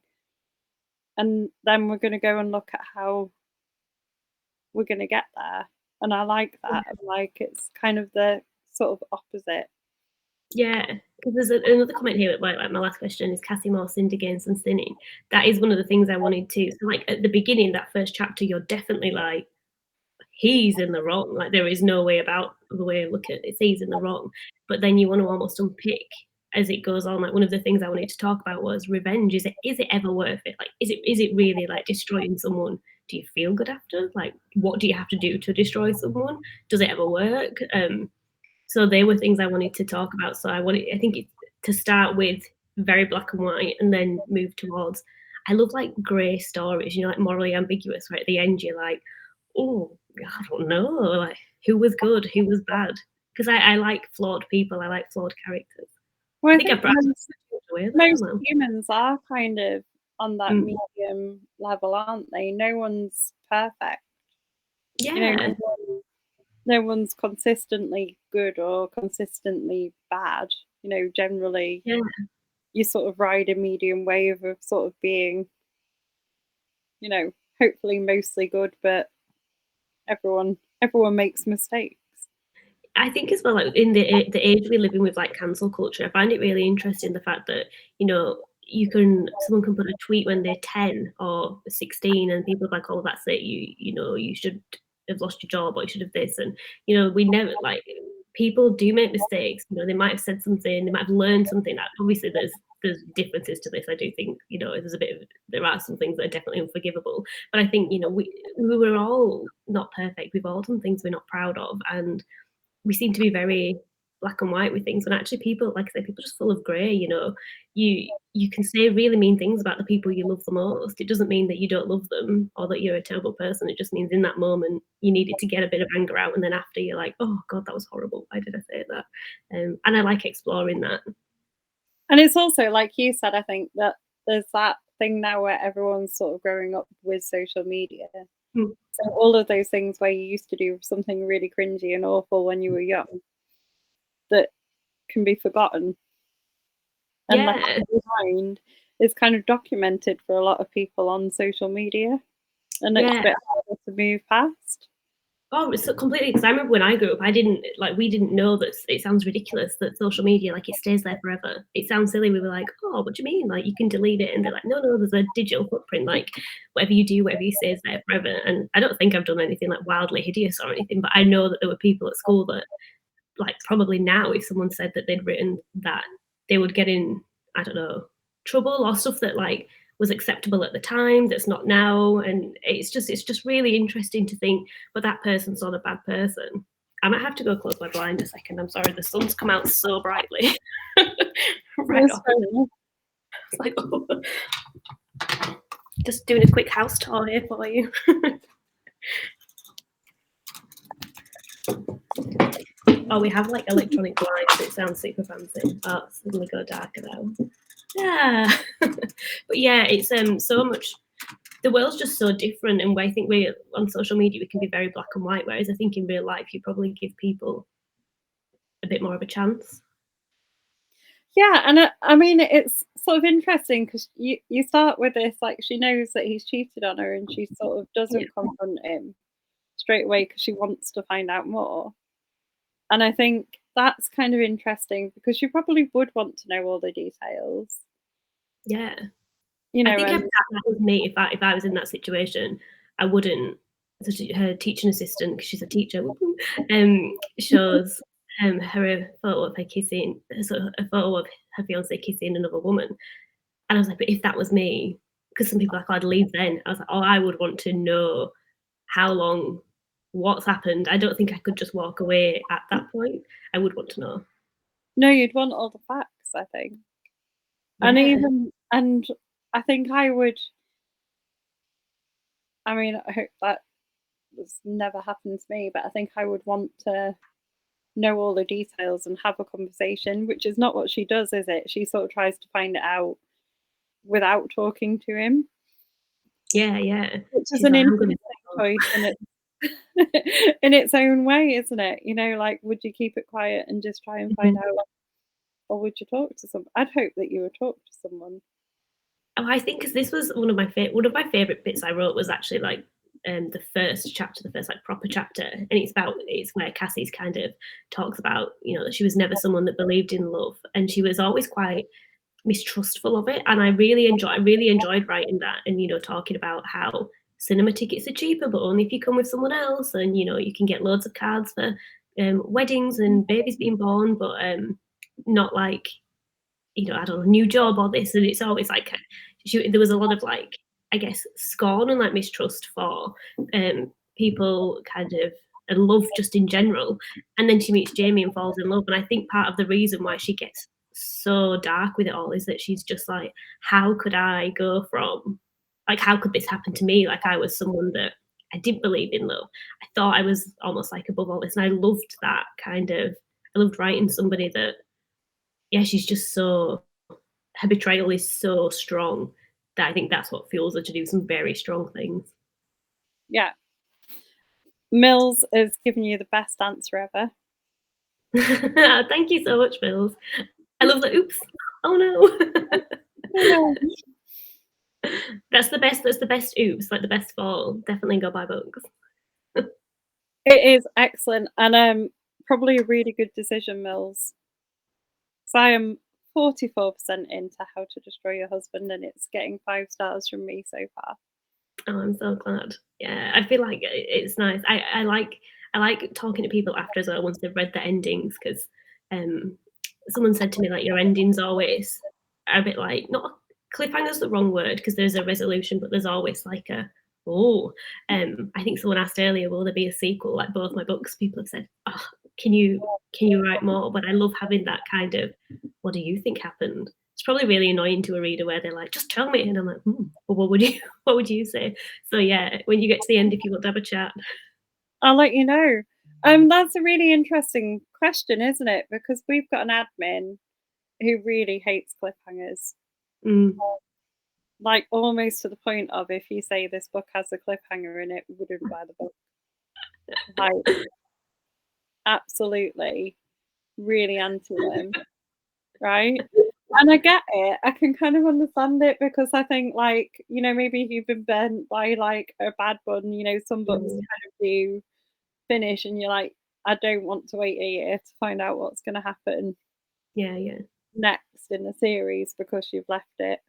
And then we're going to go and look at how we're going to get there. And I like that. Like, it's kind of the sort of opposite. yeah. Because there's another comment here, like my last question is Cassie Moore sinned against and sinning. That is one of the things I wanted to. So, like at the beginning, that first chapter, you're definitely like, he's in the wrong. Like there is no way about the way I look at it. He's in the wrong. But then you want to almost unpick as it goes on. Like one of the things I wanted to talk about was revenge. Is it ever worth it? Like is it really like destroying someone? Do you feel good after? Like what do you have to do to destroy someone? Does it ever work? So they were things I wanted to talk about. So I think it's to start with very black and white and then move towards. I love like grey stories, like morally ambiguous. Right at the end, you're like, oh, I don't know, like who was good, who was bad. Because I like flawed people. I like flawed characters. Well, I I think think I've brought away there. most Well, humans are kind of on that mm, medium level, aren't they? No one's perfect. yeah, No one's consistently good or consistently bad. Generally, yeah. you sort of ride a medium wave of sort of being, hopefully mostly good, but Everyone makes mistakes. I think as well, like in the age we live in with like cancel culture, I find it really interesting the fact that someone can put a tweet when they're 10 or 16, and people are like, "Oh, that's it. You should have lost your job, or you should have this." And we never like people do make mistakes. They might have said something, they might have learned something. Obviously, there's differences to this. I do think there are some things that are definitely unforgivable. But I think we were all not perfect. We've all done things we're not proud of, and we seem to be very black and white with things when actually people, like I said, people are just full of grey. You can say really mean things about the people you love the most. It doesn't mean that you don't love them or that you're a terrible person. It just means in that moment you needed to get a bit of anger out, and then after you're like, oh god, that was horrible. Why did I say that? And I like exploring that. And it's also like you said, I think that there's that thing now where everyone's sort of growing up with social media. Mm. So all of those things where you used to do something really cringy and awful when you were young that can be forgotten and left Yeah. behind is kind of documented for a lot of people on social media, and it's a Yeah. bit harder to move past. Oh, it's so completely, because I remember when I grew up, we didn't know that. It sounds ridiculous that social media, like, it stays there forever. It sounds silly. We were like, "Oh, what do you mean? Like, you can delete it." And they're like, "No, no, there's a digital footprint. Like, whatever you do, whatever you say is there forever." And I don't think I've done anything, like, wildly hideous or anything, but I know that there were people at school that, like, probably now if someone said that they'd written that, they would get in, I don't know, trouble or stuff that, like, was acceptable at the time that's not now. And it's just really interesting to think, but that person's not a bad person. I might have to go close my blind a second. I'm sorry, the sun's come out so brightly. Right It's off. fair enough. It's like, oh. Just doing a quick house tour here for you. Oh, we have like electronic blinds. It sounds super fancy. Oh, it's suddenly go darker now. Yeah. But yeah, it's so much. The world's just so different, and I think we on social media we can be very black and white, whereas I think in real life you probably give people a bit more of a chance. Yeah, and I mean, it's sort of interesting because you start with this, like, she knows that he's cheated on her, and she sort of Yeah. doesn't confront him straight away because she wants to find out more. And I think that's kind of interesting because you probably would want to know all the details, Yeah. you I know, think if and that was me, if I was in that situation, I wouldn't. Her teaching assistant, because she's a teacher, shows her a photo of her kissing, so a photo of her fiance kissing another woman, and I was like, but if that was me, because some people are like, oh, I'd leave then. I was like, oh, I would want to know how long, what's happened. I don't think I could just walk away at that point. I would want to know. no, you'd want all the facts, I think. And Yeah, I think I would. I mean, I hope that was never happened to me, but I think I would want to know all the details and have a conversation, which is not what she does, is it? She sort of tries to find it out without talking to him, yeah, yeah. which is She's an like, I'm gonna interesting go. choice in it in its own way, isn't it? You know, like, would you keep it quiet and just try and find Mhm. out, or would you talk to some? I'd hope that you would talk to someone. Oh, I think because this was one of my favorite bits I wrote was actually like the first chapter, the first like proper chapter, and it's where Cassie's kind of talks about that she was never someone that believed in love, and she was always quite mistrustful of it. And I really enjoyed writing that, and talking about how cinema tickets are cheaper, but only if you come with someone else, and you can get loads of cards for weddings and babies being born, but not like I don't know, new job or this. And it's always like there was a lot of like, I guess, scorn and like mistrust for people kind of, and love just in general. And then she meets Jamie and falls in love. And I think part of the reason why she gets so dark with it all is that she's just like, how could I go from, like, how could this happen to me? Like, I was someone that I didn't believe in love. I thought I was almost like above all this. And I loved that kind of, I loved writing somebody that, yeah, she's just so, her betrayal is so strong that I think that's what fuels her to do some very strong things. Yeah, Mills is giving you the best answer ever. Thank you so much, Mills. I love the oops. Oh no. I know. That's the best oops, like the best fall. Definitely go buy books. It is excellent and, probably a really good decision, Mills. So I am 44% into How to Destroy Your Husband, and it's getting 5 stars from me so far. Oh, I'm so glad. Yeah, I feel like it's nice. I like talking to people after as well once they've read the endings 'cause, um, someone said to me, like, "Your endings always are a bit like" not cliffhanger's the wrong word because there's a resolution, but there's always like a, "Oh." I think someone asked earlier, "Will there be a sequel?" Like both my books, people have said, "Oh, can you write more?" But I love having that kind of, "What do you think happened?" It's probably really annoying to a reader where they're like, "Just tell me," and I'm like, "Hmm, well, what would you what would you say?" So, yeah, when you get to the end, if you want to have a chat. I'll let you know. That's a really interesting question, isn't it? Because we've got an admin who really hates cliffhangers, Mm, like almost to the point of if you say this book has a cliffhanger in it, wouldn't buy the book. Like absolutely, really anti them, right? And I get it. I can kind of understand it because I think, like, maybe if you've been burnt by like a bad one, some books mm, kind of do finish and you're like, I don't want to wait a year to find out what's going to happen yeah, yeah, next in the series because you've left it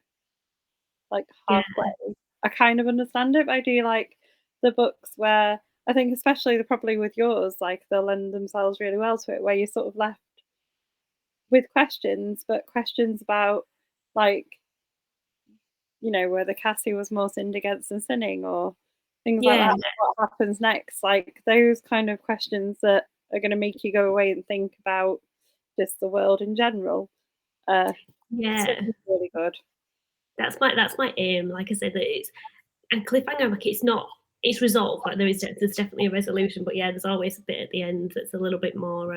like yeah, halfway. I kind of understand it, but I do like the books where I think, especially probably with yours, like they'll lend themselves really well to it, where you're sort of left with questions, but questions about like, whether Cassie was more sinned against than sinning or things like yeah. that. What happens next? Like those kind of questions that are going to make you go away and think about just the world in general. So Yeah, it's really good. that's my aim. Like I said, that it's a cliffhanger, like, it's resolved, like, there's definitely a resolution, but, yeah, there's always a bit at the end that's a little bit more,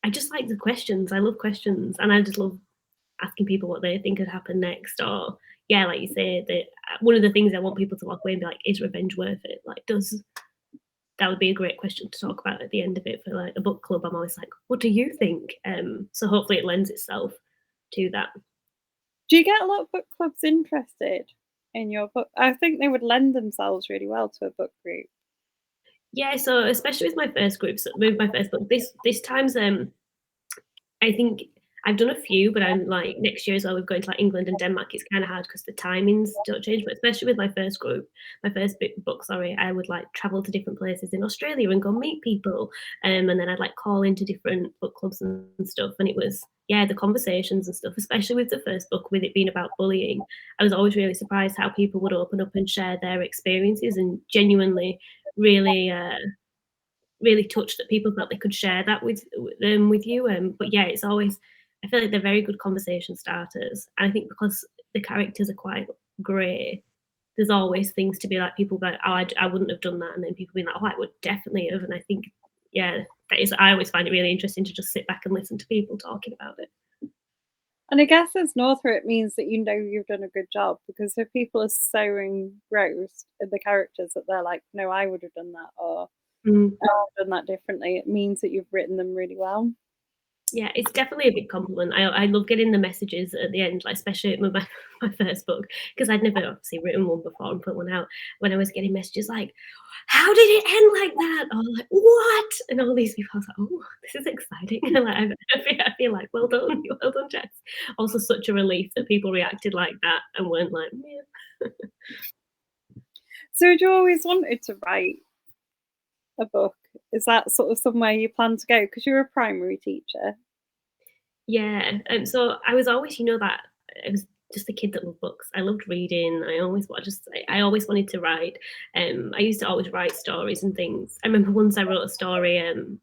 I just like the questions. I love questions, and I just love asking people what they think could happen next or yeah, like you say, that one of the things I want people to walk away and be like, "Is revenge worth it?" Like, does that would be a great question to talk about at the end of it for, like, a book club. I'm always like, "What do you think?" So hopefully it lends itself to that. Do you get a lot of book clubs interested in your book? I think they would lend themselves really well to a book group. Yeah, so especially with my first groups with my first book, this time's, I think I've done a few, but I'm like next year as well, we're going to like England and Denmark. It's kind of hard because the timings don't change. But especially with my first group, my first book, sorry, I would like travel to different places in Australia and go meet people. And then I'd like call into different book clubs and stuff. And it was, yeah, the conversations and stuff, especially with the first book, with it being about bullying. I was always really surprised how people would open up and share their experiences and genuinely really really touched that people felt they could share that with you. But yeah, it's always I feel like they're very good conversation starters. And I think because the characters are quite grey, there's always things to be like people go, oh, I wouldn't have done that, and then people being like, oh, I would definitely have. And I think yeah, that is I always find it really interesting to just sit back and listen to people talking about it. And I guess as an author, it means that you've done a good job because if people are so engrossed in the characters that they're like, no, I would have done that, or Mm. I would have done that differently, it means that you've written them really well. Yeah, it's definitely a big compliment. I love getting the messages at the end, like especially with my my first book, because I'd never obviously written one before and put one out. When I was getting messages like, "How did it end like that?" I was like, "What?" And all these people, I was like, "Oh, this is exciting." And like, I feel like, "Well done, well done, Jess." Also, such a relief that people reacted like that and weren't like, "Meh." So, had you always wanted to write a book? Is that sort of somewhere you plan to go? Because you're a primary teacher. Yeah, so I was always, that I was just a kid that loved books. I loved reading. I always wanted to write. I used to always write stories and things. I remember once I wrote a story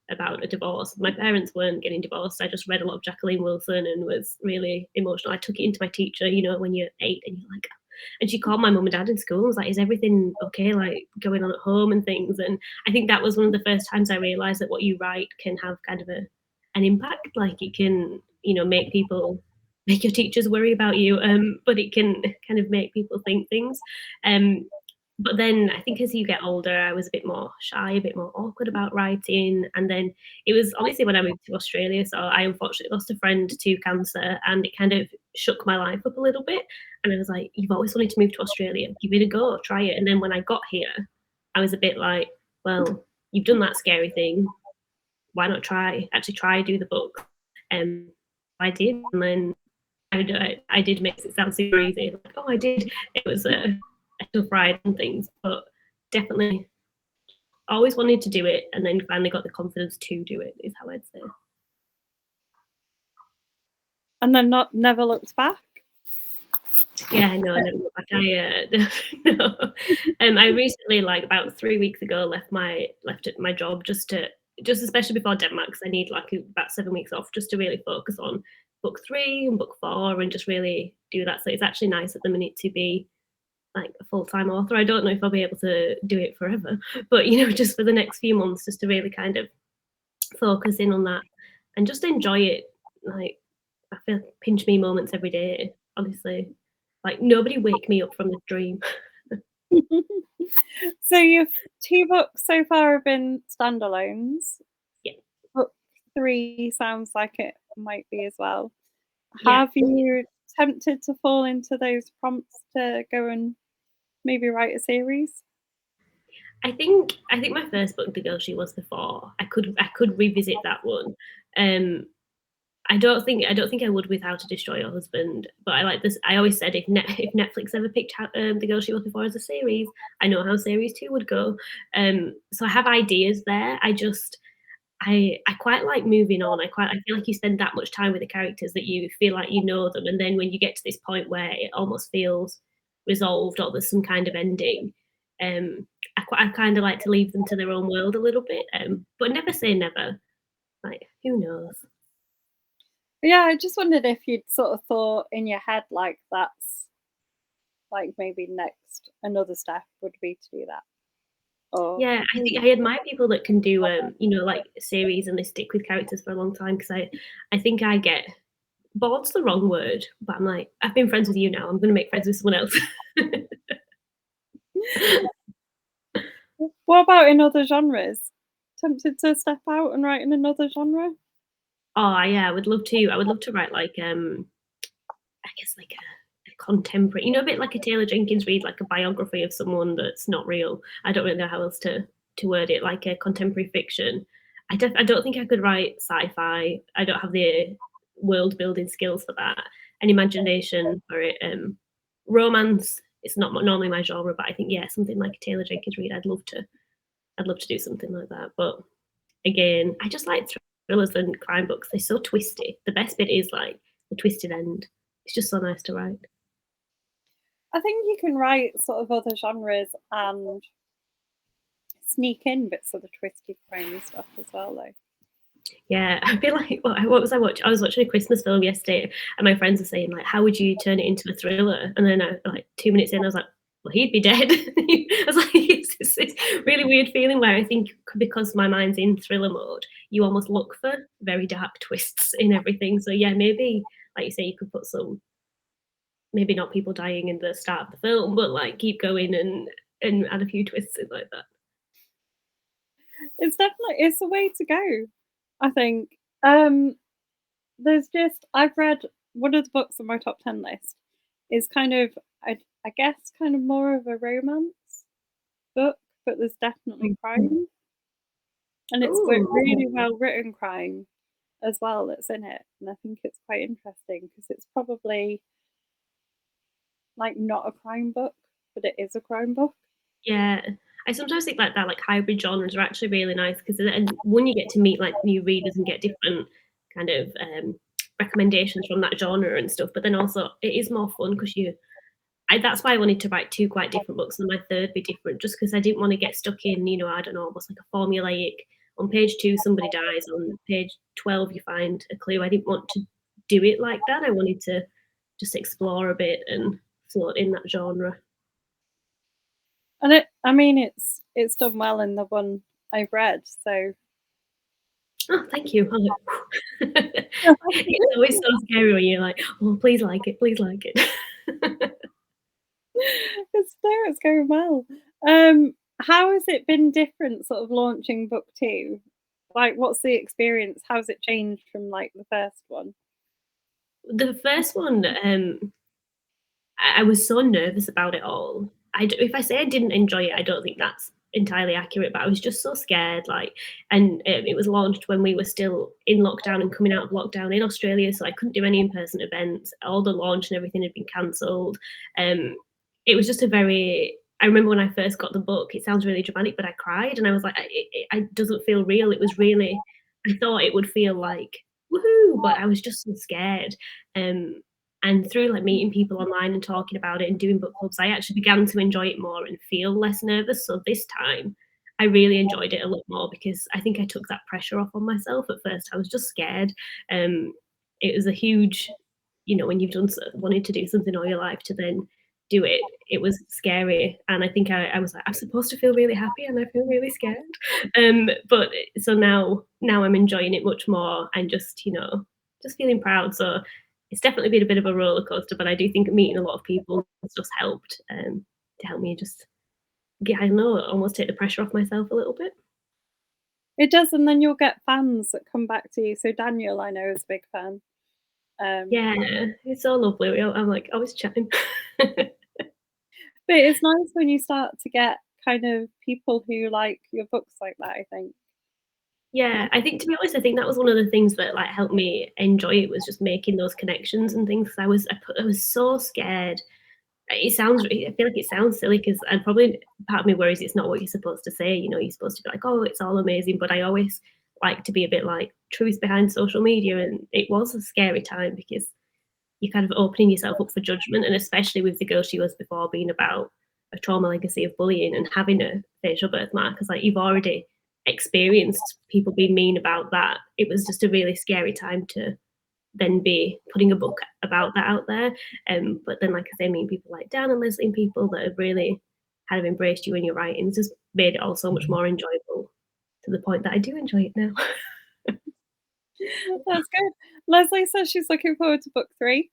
about a divorce. My parents weren't getting divorced. I just read a lot of Jacqueline Wilson and was really emotional. I took it into my teacher, when you're 8 and you're like, and she called my mum and dad in school and was like, "Is everything okay? Like going on at home and things." And I think that was one of the first times I realized that what you write can have kind of an impact. Like it can, make your teachers worry about you, but it can kind of make people think things. Um, but then I think as you get older, I was a bit more shy, a bit more awkward about writing. And then it was obviously when I moved to Australia. So I unfortunately lost a friend to cancer and it kind of shook my life up a little bit. And I was like, you've always wanted to move to Australia, give it a go, try it. And then when I got here, I was a bit like, well, you've done that scary thing. Why not actually try do the book? Um, I did, and then I did make it sound super easy. Like, oh, I did. It was a tough ride and things, but definitely always wanted to do it, and then finally got the confidence to do it. Is how I'd say. And then not never looked back. Yeah, no, I never looked back. No. I recently, like about 3 weeks ago, left my job just especially before Denmark, because I need like about 7 weeks off just to really focus on book 3 and book 4 and just really do that. So it's actually nice at the minute to be like a full-time author. I don't know if I'll be able to do it forever, but just for the next few months, just to really kind of focus in on that and just enjoy it. Like I feel pinch me moments every day, honestly. Like nobody wake me up from this dream. So your 2 books so far have been standalones. Yeah. Book 3 sounds like it might be as well. Yeah. Have you tempted to fall into those prompts to go and maybe write a series? I think my first book, The Girl She Was Before, I could revisit that one. Um, I don't think I would with How to Destroy Your Husband, but I like this. I always said if Netflix ever picked The Girl She Was Before as a series, I know how series 2 would go. So I have ideas there. I quite like moving on. I feel like you spend that much time with the characters that you feel like you know them, and then when you get to this point where it almost feels resolved or there's some kind of ending, um, I kind of like to leave them to their own world a little bit. But never say never. Like who knows? Yeah, I just wondered if you'd sort of thought in your head like that's like maybe next another step would be to do that. Or Yeah, I admire people that can do like series and they stick with characters for a long time because I think I get bored's the wrong word, but I'm like I've been friends with you now. I'm going to make friends with someone else. what about in other genres? Tempted to step out and write in another genre? Oh, yeah, I would love to. I would love to write like, I guess like a contemporary, a bit like a Taylor Jenkins Reid, like a biography of someone that's not real. I don't really know how else to word it, like a contemporary fiction. I don't think I could write sci-fi. I don't have the world building skills for that and imagination for it. Romance, it's not normally my genre, but I think yeah, something like Taylor Jenkins Reid, I'd love to do something like that. But again, I just like thrillers and crime books. They're so twisty. The best bit is like the twisted end. It's just so nice to write. I think you can write sort of other genres and sneak in bits of the twisty crime stuff as well, though. Yeah, I feel like what was I watching? I was watching a Christmas film yesterday, and my friends were saying like, "How would you turn it into a thriller?" And then like 2 minutes in, I was like, "Well, he'd be dead." I was like, it's this really weird feeling where I think because my mind's in thriller mode, you almost look for very dark twists in everything. So yeah, maybe like you say, you could put some maybe not people dying in the start of the film, but like keep going and add a few twists in like that. It's a way to go, I think. Um, there's just I've read one of the books on my top 10 list is kind of I guess kind of more of a romance book, but there's definitely crime, and it's Ooh, really well written crime as well that's in it, and I think it's quite interesting because it's probably like not a crime book, but it is a crime book. yeah. I sometimes think like that, like hybrid genres are actually really nice because and when you get to meet like new readers and get different kind of recommendations from that genre and stuff, but then also it is more fun because that's why I wanted to write two quite different books and my third be different, just because I didn't want to get stuck in, I don't know, almost like a formulaic. On page 2, somebody dies. On page 12, you find a clue. I didn't want to do it like that. I wanted to just explore a bit and float in that genre. And I mean, it's done well in the one I've read. So Oh, thank you. It's always so scary when you're like, oh, please like it, please like it. it's going well. How has it been different, sort of launching book two? Like, what's the experience? How's it changed from like the first one? The first one, I was so nervous about it all. If I say I didn't enjoy it, I don't think that's entirely accurate, but I was just so scared. And it was launched when we were still in lockdown and coming out of lockdown in Australia, so I couldn't do any in-person events. All the launch and everything had been cancelled. Um, it was just a very. I remember when I first got the book. It sounds really dramatic, but I cried, and I was like, it doesn't feel real. It was really. I thought it would feel like woohoo, but I was just so scared. Um, and through like meeting people online and talking about it and doing book clubs, I actually began to enjoy it more and feel less nervous. So this time, I really enjoyed it a lot more because I think I took that pressure off on myself. At first, I was just scared. Um, it was a huge, when you've wanted to do something all your life to then do it, it was scary. And I think I was like, I'm supposed to feel really happy, and I feel really scared. But so now I'm enjoying it much more and just feeling proud. So it's definitely been a bit of a roller coaster, but I do think meeting a lot of people has just helped to help me just get, I don't know, almost take the pressure off myself a little bit. It does, and then you'll get fans that come back to you. So Daniel, I know, is a big fan. Yeah, it's so lovely. I'm like always chatting. But it's nice when you start to get kind of people who like your books like that, I think. Yeah, I think to be honest, I think that was one of the things that like helped me enjoy it was just making those connections and things. 'Cause I was so scared. I feel like it sounds silly because and probably part of me worries it's not what you're supposed to say. You're supposed to be like, oh, it's all amazing. But I always like to be a bit like truth behind social media, and it was a scary time because you're kind of opening yourself up for judgment, and especially with the girl she was before being about a trauma legacy of bullying and having a facial birthmark, because like you've already experienced people being mean about that. It was just a really scary time to then be putting a book about that out there. But then, like I say, meeting people like Dan and Leslie and people that have really kind of embraced you in your writings just made it all so much more enjoyable to the point that I do enjoy it now. That's good. Leslie says she's looking forward to book 3.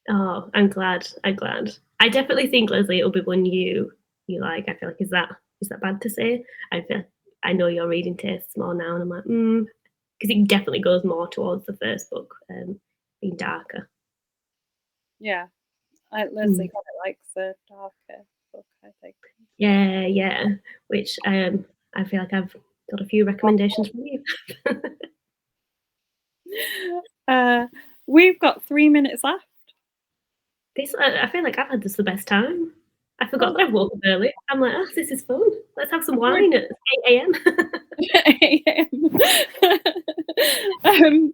Oh, I'm glad. I'm glad. I definitely think Leslie, it'll be one you like. I feel like is that bad to say? I know your reading tastes more now, and I'm like, because it definitely goes more towards the first book, being darker. Yeah, Leslie Mm. kind of likes the darker book, I think. Yeah, yeah. Which I feel like I've got a few recommendations from you. Uh, we've got 3 minutes left. This I feel like I've had this the best time. I forgot Oh, that I woke up early. I'm like, oh, this is fun. Let's have some we're wine at 8 a.m. AM. Um,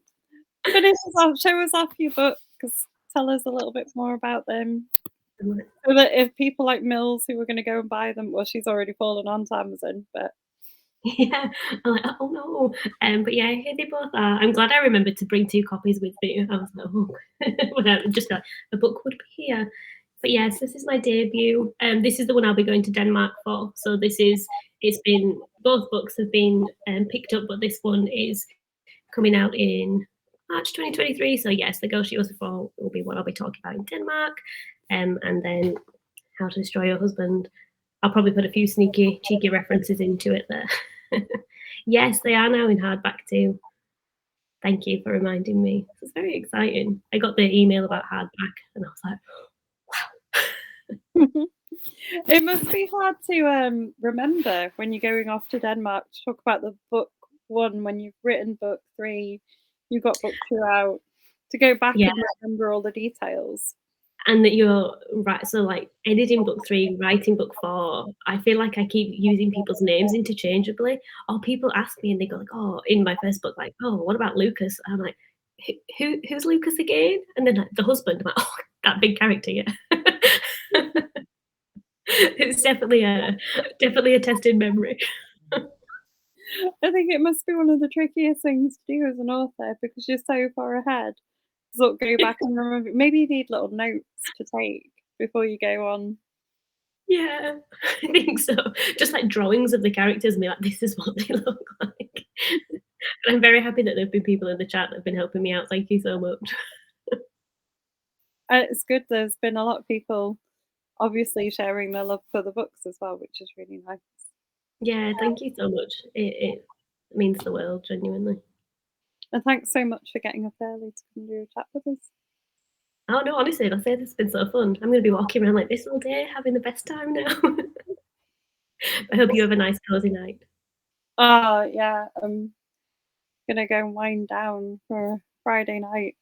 finish us off, show us off your books, tell us a little bit more about them. So that if people like Mills who were gonna go and buy them, well, she's already fallen onto Amazon, but Yeah, I'm like, "Oh, no." But yeah, here they both are. I'm glad I remembered to bring 2 copies with me. I was like, "Oh," without just a book would be here. But yes, this is my debut. This is the one I'll be going to Denmark for. So it's been both books have been, picked up, but this one is coming out in March 2023. So yes, The Girl She Was Before will be what I'll be talking about in Denmark. And then How to Destroy Your Husband. I'll probably put a few sneaky, cheeky references into it there. Yes, they are now in hardback too. Thank you for reminding me. It's very exciting. I got the email about hardback and I was like, it must be hard to, remember when you're going off to Denmark to talk about the book 1 when you've written book 3, you've got book 2 out, to go back yeah, and remember all the details. and that you're right. So, like, editing book 3, writing book 4, I feel like I keep using people's names interchangeably. Or people ask me and they go, like, oh, in my first book, like, oh, what about Lucas? And I'm like, who's Lucas again? And then like, the husband, I'm like, oh, that big character, yeah. It's definitely a tested memory. I think it must be one of the trickiest things to do as an author because you're so far ahead. Sort of go back and remember. Maybe you need little notes to take before you go on. Yeah, I think so. Just like drawings of the characters and be like, this is what they look like. And I'm very happy that there've been people in the chat that have been helping me out. Thank you so much. It's good. There's been a lot of people obviously sharing their love for the books as well, which is really nice. Yeah, thank you so much. It means the world, genuinely. And thanks so much for getting up early to come do a chat with us. Oh no, honestly, I say this has been so fun. I'm gonna be walking around like this all day, having the best time now. I hope you have a nice cozy night. Oh, yeah, I'm gonna go and wind down for Friday night.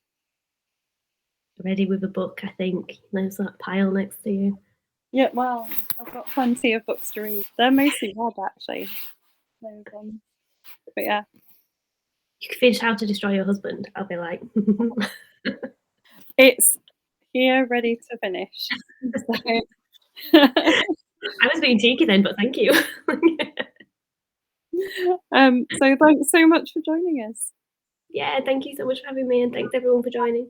Ready with a book, I think. There's that pile next to you. Yeah, well, I've got plenty of books to read. They're mostly read, actually, those ones. But yeah, You can finish How to Destroy Your Husband. I'll be like, it's here ready to finish. So, I was being cheeky then, but thank you. so thanks so much for joining us. Yeah, thank you so much for having me, and thanks everyone for joining.